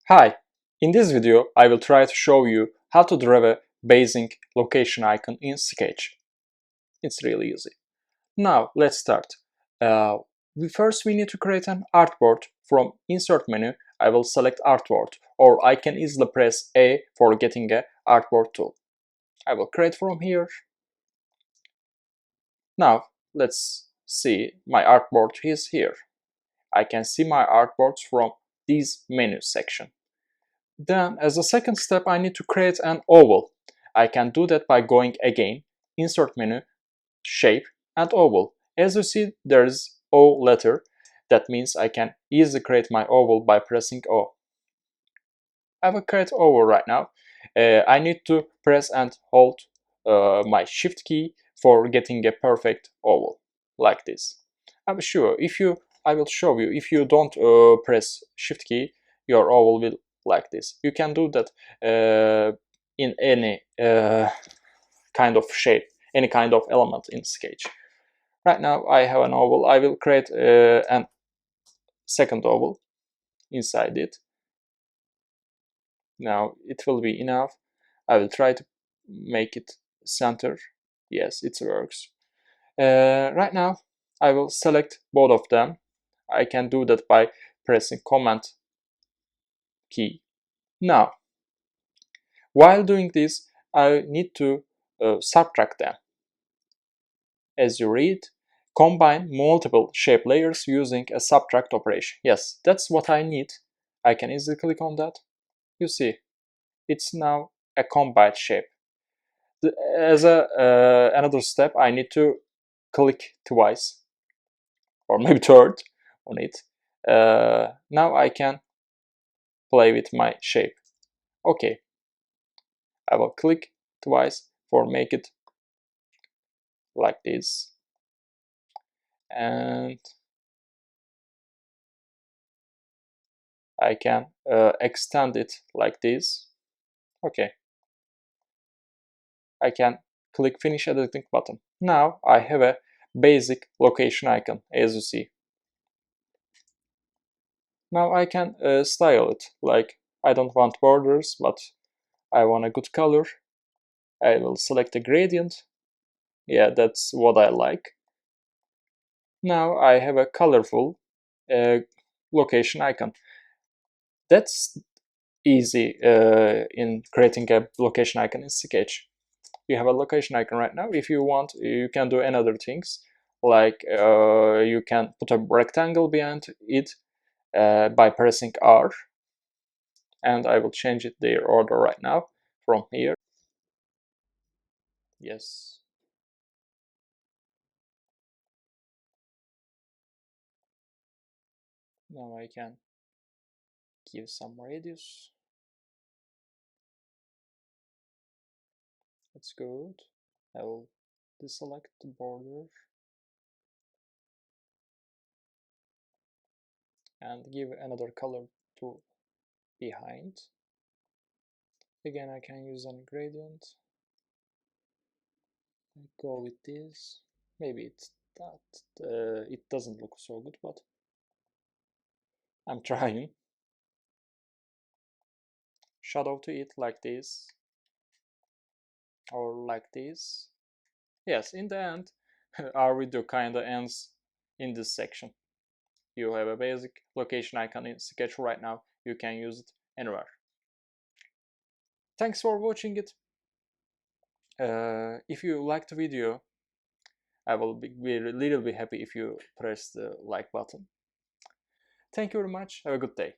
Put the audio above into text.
Hi, in this video I will try to show you how to draw a basic location icon in Sketch. It's really easy. Now let's start. First we need to create an artboard. From Insert menu I will select Artboard, or I can easily press A for getting a artboard tool. I will create from here. Now let's see, my artboard is here. I can see my artboards from this menu section. Then, as a second step, I need to create an oval. I can do that by going again, Insert menu, Shape, and Oval. As you see, there is O letter. That means I can easily create my oval by pressing O. I will create oval right now. I need to press and hold my Shift key for getting a perfect oval, like this. I'm sure I will show you, if you don't press Shift key, your oval will like this. You can do that in any kind of shape, any kind of element in Sketch. Right now I have an oval. I will create a second oval inside it. Now it will be enough. I will try to make it center. Yes, it works. Right now I will select both of them. I can do that by pressing Command key. Now, while doing this, I need to subtract them. As you read, combine multiple shape layers using a subtract operation. Yes, that's what I need. I can easily click on that. You see, it's now a combined shape. As another step, I need to click twice, or maybe third, on it. Now I can play with my shape. Okay, I will click twice for make it like this, and I can extend it like this. Okay, I can click finish editing button. Now I have a basic location icon, as you see. Now I can style it, like I don't want borders, but I want a good color. I will select a gradient. Yeah, that's what I like. Now I have a colorful location icon. That's easy in creating a location icon in Sketch. You have a location icon right now. If you want, you can do another things, like you can put a rectangle behind it by pressing R, and I will change it their order right now from here. Yes. Now I can give some radius. That's good. I will deselect the border and give another color to behind. Again, I can use a gradient. Go with this. Maybe it's that it doesn't look so good, but I'm trying. Shadow to it like this, or like this. Yes, in the end, our video kinda ends in this section. You have a basic location icon in Sketch right now. You can use it anywhere. Thanks for watching it. If you liked the video, I will be a little bit happy if you press the like button. Thank you very much. Have a good day.